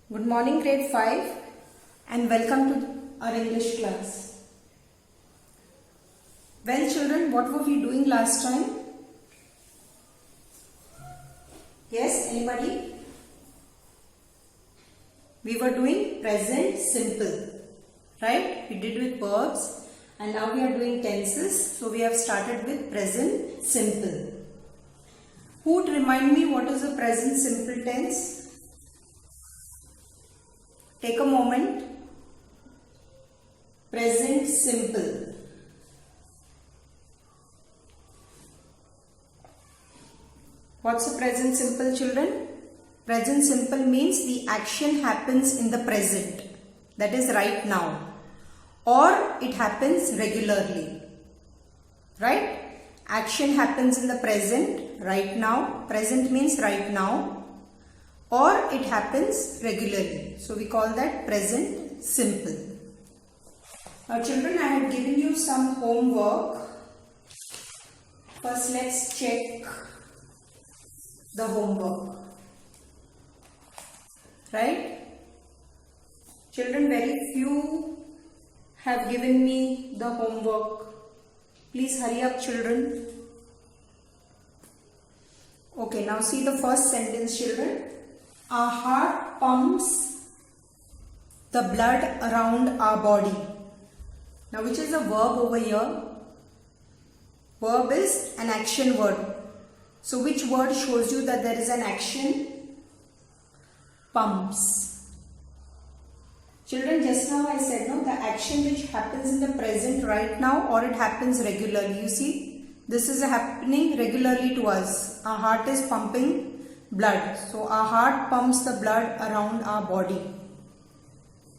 Good morning, grade 5, and welcome to our English class. Well, children, what were we doing last time? Yes, anybody? We were doing present simple, right? We did with verbs, and now we are doing tenses. So we have started with present simple. Who would remind me what is a present simple tense? Take a moment. Present simple. What's a present simple, children? Present simple means the action happens in the present, that is right now, or it happens regularly, right? Action happens in the present right now. Present means right now, or it happens regularly. So we call that present simple. Now children, I had given you some homework. First let's check the homework. Right? Children, very few have given me the homework. Please hurry up, children. Okay, now see the first sentence, children. Our heart pumps the blood around our body. Now, which is the verb over here? Verb is an action word. So, which word shows you that there is an action? Pumps. Children, just now I said, no, the action which happens in the present right now, or it happens regularly. You see, this is happening regularly to us. Our heart is pumping blood. So our heart pumps the blood around our body.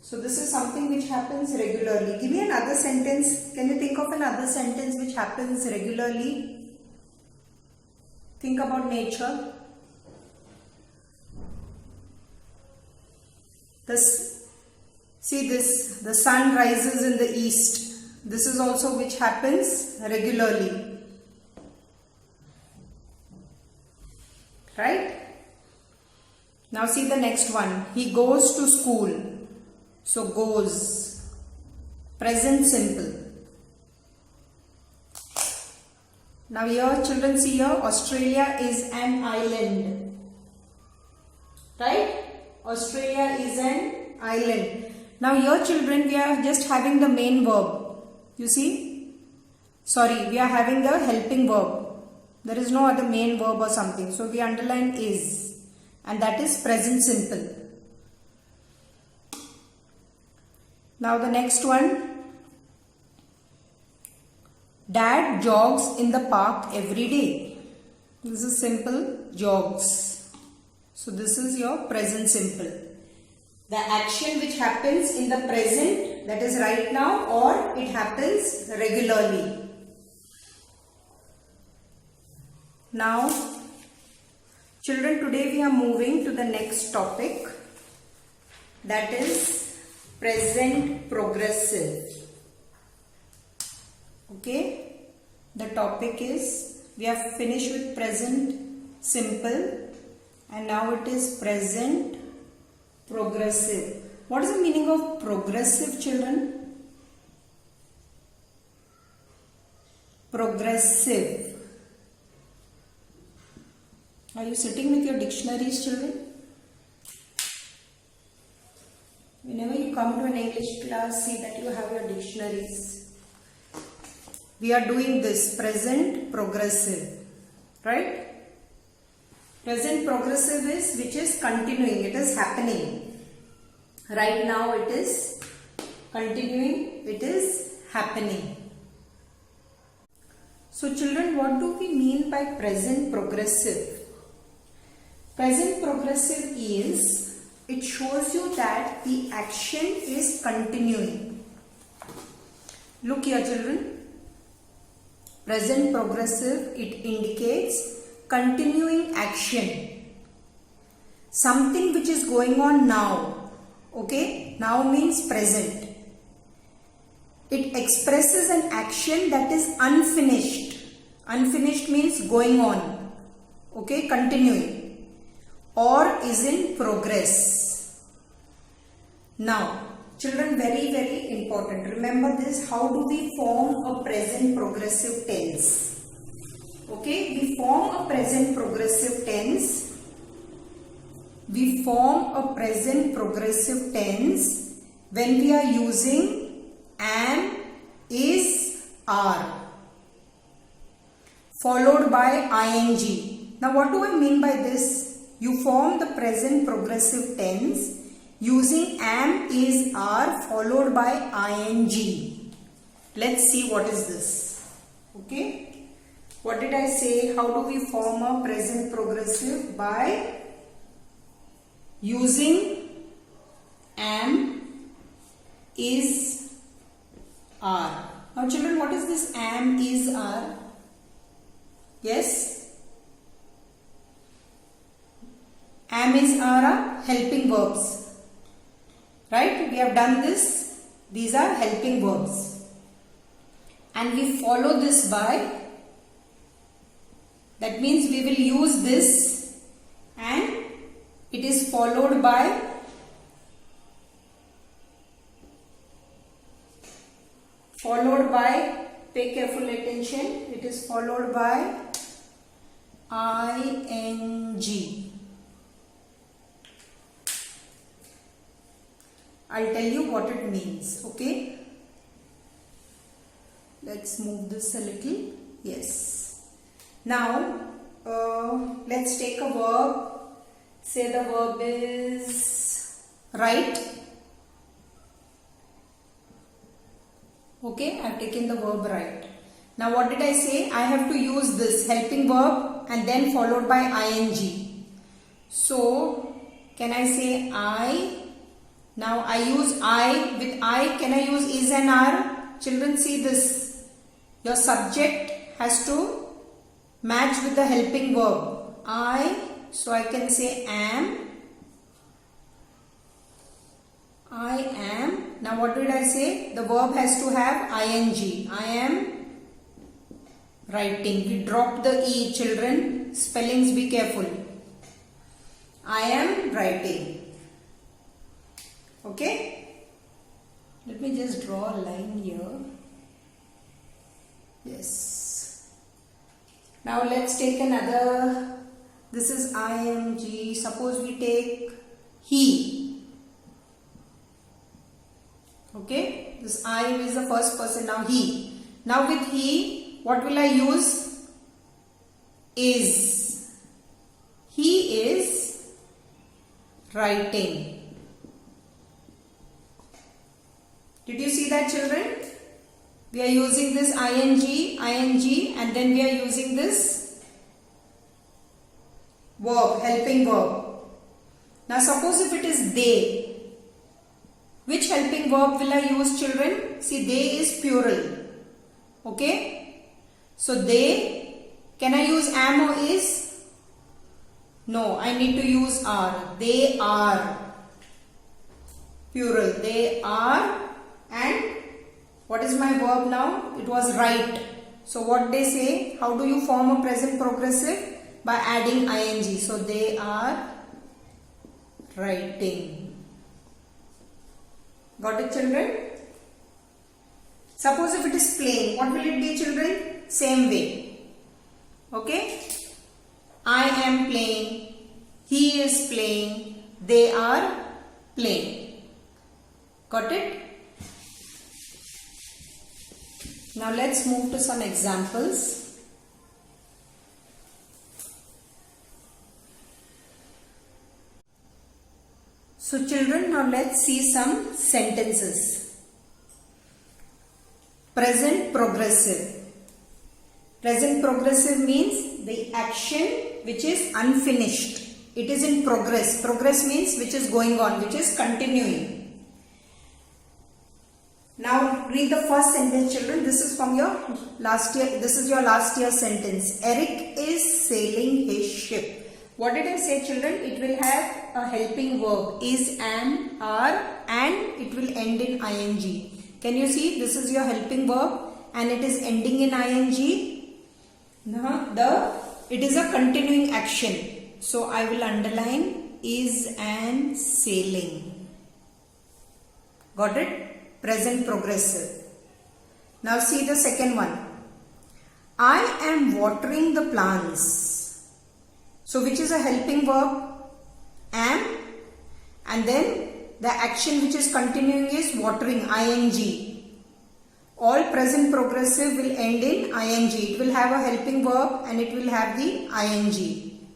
So this is something which happens regularly. Give me another sentence. Can you think of another sentence which happens regularly? Think about nature. See this, the sun rises in the east. This is also which happens regularly. Right? Now see the next one. He goes to school. So goes. Present simple. Now here children, see here, Australia is an island. Right? Australia is an island. Now here children, we are just having the main verb. You see? Sorry, we are having the helping verb. There is no other main verb or something. So we underline is, and that is present simple. Now the next one. Dad jogs in the park every day. This is simple, jogs. So this is your present simple. The action which happens in the present, that is right now, or it happens regularly. Now, children, today we are moving to the next topic, that is present progressive. Okay, the topic is, we have finished with present simple and now it is present progressive. What is the meaning of progressive, children? Progressive. Are you sitting with your dictionaries, children? Whenever you come to an English class, see that you have your dictionaries. We are doing this, present progressive, right? Present progressive is which is continuing, it is happening. Right now it is continuing, it is happening. So children, what do we mean by present progressive? Present progressive is, it shows you that the action is continuing. Look here children. Present progressive, it indicates continuing action. Something which is going on now. Okay? Now means present. It expresses an action that is unfinished. Unfinished means going on. Okay? Continuing. Or is in progress. Now, children, very, very important. Remember this. How do we form a present progressive tense? Okay, we form a present progressive tense. We form a present progressive tense when we are using am, is, are, followed by ing. Now, what do I mean by this? You form the present progressive tense using am, is, are, followed by ing. Let's see what is this. Okay. What did I say? How do we form a present progressive? By using am, is, are. Now children, what is this am, is, are? Yes? Am, is, are helping verbs. Right? We have done this. These are helping verbs. And we follow this by, that means we will use this and it is followed by pay careful attention, it is followed by ing. I'll tell you what it means. Okay, let's move this a little. Yes. Now let's take a verb. Say the verb is write. Okay, I have taken the verb write. Now what did I say? I have to use this helping verb and then followed by ing. So can I say I? Now I use I. With I, can I use is and are? Children, see this. Your subject has to match with the helping verb. I. So I can say am. I am. Now what did I say? The verb has to have ing. I am writing. We dropped the E, children. Spellings, be careful. I am writing. Okay? Let me just draw a line here. Yes. Now let's take another. This is ing. Suppose we take he. Okay. This I is the first person. Now he. Now with he, what will I use? Is. He is writing. Did you see that, children? We are using this ing, and then we are using this verb, helping verb. Now suppose if it is they, which helping verb will I use, children? See, they is plural. Okay? So they, can I use am or is? No, I need to use are. They are. Plural. They are. And what is my verb now? It was write. So what they say? How do you form a present progressive? By adding ing. So they are writing. Got it, children? Suppose if it is plain, what will it be, children? Same way. Okay? I am playing. He is playing. They are playing. Got it? Now let's move to some examples. So children, now let's see some sentences. Present progressive. Present progressive means the action which is unfinished. It is in progress. Progress means which is going on, which is continuing. Now read the first sentence, children. This is from your last year. This is your last year sentence. Eric is sailing his ship. What did I say, children? It will have a helping verb. Is, am, are, and it will end in ing. Can you see? This is your helping verb and it is ending in ing. Now, it is a continuing action. So I will underline is and sailing. Got it? Present progressive. Now see the second one. I am watering the plants. So which is a helping verb? Am. And then the action which is continuing is watering, ing. All present progressive will end in ing. It will have a helping verb and it will have the ing.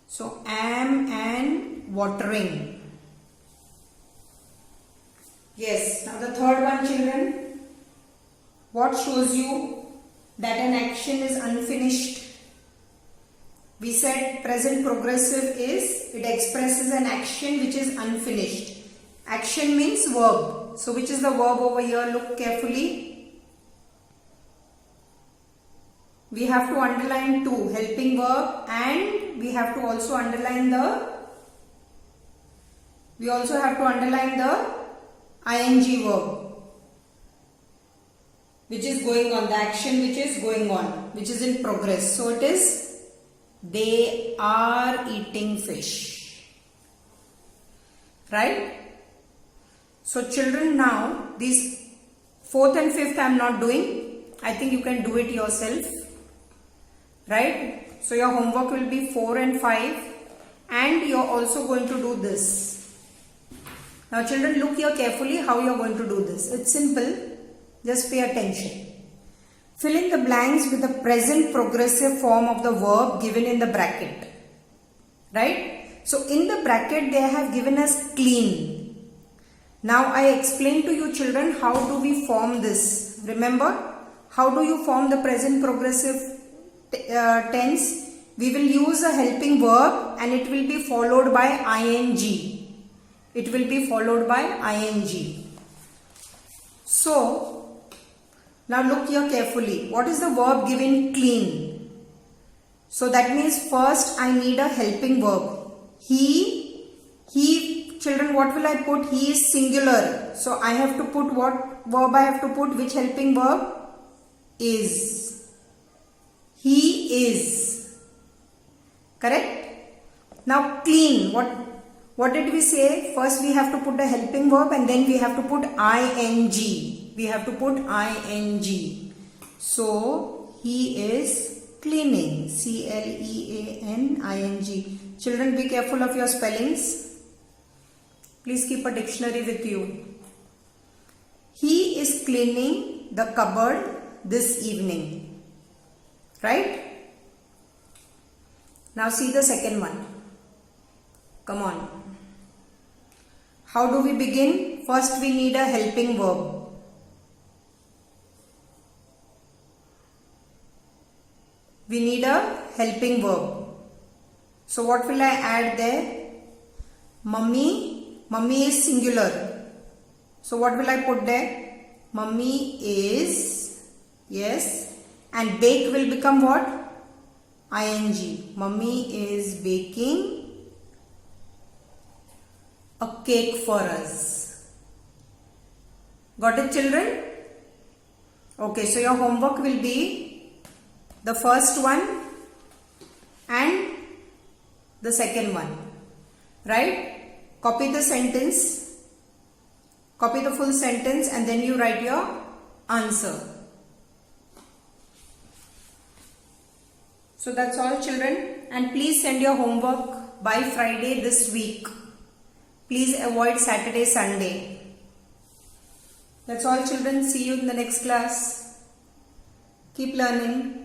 So am and watering. Yes. Now the third one, children. What shows you that an action is unfinished? We said present progressive is, it expresses an action which is unfinished. Action means verb. So which is the verb over here? Look carefully. We have to underline two, helping verb, and we have to also underline the ing verb, which is going on, the action which is going on, which is in progress. So it is, they are eating fish. Right? So children, now these fourth and fifth I am not doing. I think you can do it yourself. Right? So your homework will be 4 and 5, and you are also going to do this. Now children, look here carefully how you are going to do this. It's simple. Just pay attention. Fill in the blanks with the present progressive form of the verb given in the bracket. Right? So in the bracket they have given us clean. Now I explain to you children how do we form this. Remember, how do you form the present progressive tense? We will use a helping verb and it will be followed by ing. It will be followed by ing. So, now look here carefully. What is the verb given? Clean. So that means first I need a helping verb. He, children, what will I put? He is singular. So I have to put what verb I have to put? Which helping verb? Is. He is. Correct? Now clean. What did we say? First we have to put a helping verb and then we have to put ing. We have to put ing. So he is cleaning. cleaning. Children, be careful of your spellings. Please keep a dictionary with you. He is cleaning the cupboard this evening. Right? Now see the second one. Come on. How do we begin? First we need a helping verb. We need a helping verb. So what will I add there? Mummy. Mummy is singular. So what will I put there? Mummy is. Yes. And bake will become what? ing. Mummy is baking a cake for us. Got it, children? Okay, so your homework will be the first one and the second one. Right? Copy the sentence. Copy the full sentence and then you write your answer. So that's all, children, and please send your homework by Friday this week. Please avoid Saturday, Sunday. That's all, children. See you in the next class. Keep learning.